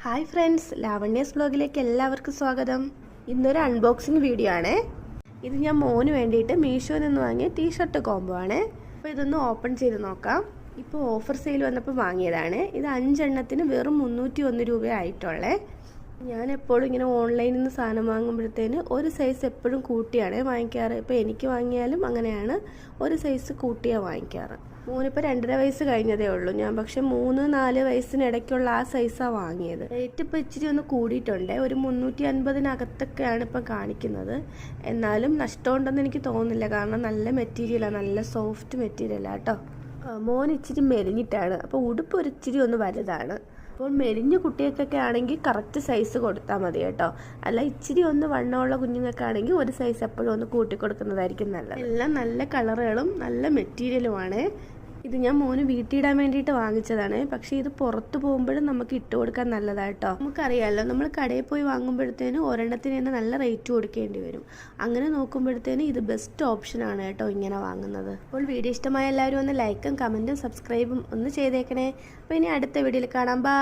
Hi friends, ലാവണ്യസ് വ്ലോഗിലേക്ക് എല്ലാവർക്കും സ്വാഗതം. ഇന്നൊരു അൺബോക്സിങ് വീഡിയോ ആണ്. ഇത് ഞാൻ മോന് വേണ്ടിയിട്ട് മീഷോയിൽ നിന്ന് വാങ്ങിയ ടീഷർട്ട് കോംബോ ആണ്. അപ്പോൾ ഇതൊന്ന് ഓപ്പൺ ചെയ്ത് നോക്കാം. ഇപ്പോൾ ഓഫർ സെയിൽ വന്നപ്പോൾ വാങ്ങിയതാണ്. ഇത് 5 എണ്ണത്തിന് വെറും 301 രൂപ ആയിട്ടുള്ളേ. ഞാൻ എപ്പോഴും ഇങ്ങനെ ഓൺലൈനിൽ നിന്ന് സാധനം വാങ്ങുമ്പോഴത്തേന് ഒരു സൈസ് എപ്പോഴും കൂട്ടിയാണ് വാങ്ങിക്കാറ്. ഇപ്പോൾ എനിക്ക് വാങ്ങിയാലും അങ്ങനെയാണ്, ഒരു സൈസ് കൂട്ടിയാണ് വാങ്ങിക്കാറ്. മോനിപ്പോൾ 2.5 വയസ്സ് കഴിഞ്ഞതേ ഉള്ളൂ. ഞാൻ പക്ഷെ 3-4 വയസ്സിനിടയ്ക്കുള്ള ആ സൈസാണ് വാങ്ങിയത്. റേറ്റ് ഇപ്പോൾ ഇച്ചിരി ഒന്ന് കൂടിയിട്ടുണ്ട്. ഒരു 350-നകത്തൊക്കെയാണ് ഇപ്പം കാണിക്കുന്നത്. എന്നാലും നഷ്ടമുണ്ടെന്ന് എനിക്ക് തോന്നുന്നില്ല, കാരണം നല്ല മെറ്റീരിയലാണ്, നല്ല സോഫ്റ്റ് മെറ്റീരിയലാണ് കേട്ടോ. മോൻ ഇച്ചിരി മെലിഞ്ഞിട്ടാണ്, അപ്പോൾ ഉടുപ്പ് ഒരു ഇച്ചിരി ഒന്ന് വലുതാണ്. അപ്പോൾ മെലിഞ്ഞ കുട്ടികൾക്കൊക്കെ ആണെങ്കിൽ കറക്റ്റ് സൈസ് കൊടുത്താൽ മതി കേട്ടോ. അല്ല ഇച്ചിരി ഒന്ന് വണ്ണമുള്ള കുഞ്ഞുങ്ങൾക്കാണെങ്കിൽ ഒരു സൈസ് എപ്പോഴും ഒന്ന് കൂട്ടി കൊടുക്കുന്നതായിരിക്കും നല്ലത്. എല്ലാം നല്ല കളറുകളും നല്ല മെറ്റീരിയലുമാണ്. ഇത് ഞാൻ മോന് വീട്ടിലിടാൻ വേണ്ടിയിട്ട് വാങ്ങിച്ചതാണ്. പക്ഷേ ഇത് പുറത്ത് പോകുമ്പോഴും നമുക്ക് ഇട്ട് കൊടുക്കാൻ നല്ലതായിട്ടോ. നമുക്കറിയാമല്ലോ, നമ്മൾ കടയിൽ പോയി വാങ്ങുമ്പോഴത്തേനും ഒരെണ്ണത്തിന് തന്നെ നല്ല റേറ്റ് കൊടുക്കേണ്ടി വരും. അങ്ങനെ നോക്കുമ്പോഴത്തേനും ഇത് ബെസ്റ്റ് ഓപ്ഷനാണ് കേട്ടോ ഇങ്ങനെ വാങ്ങുന്നത്. അപ്പോൾ വീഡിയോ ഇഷ്ടമായ എല്ലാവരും ഒന്ന് ലൈക്കും കമൻറ്റും സബ്സ്ക്രൈബും ഒന്ന് ചെയ്തേക്കണേ. അപ്പോൾ ഇനി അടുത്ത വീഡിയോയിൽ കാണാം. ബൈ.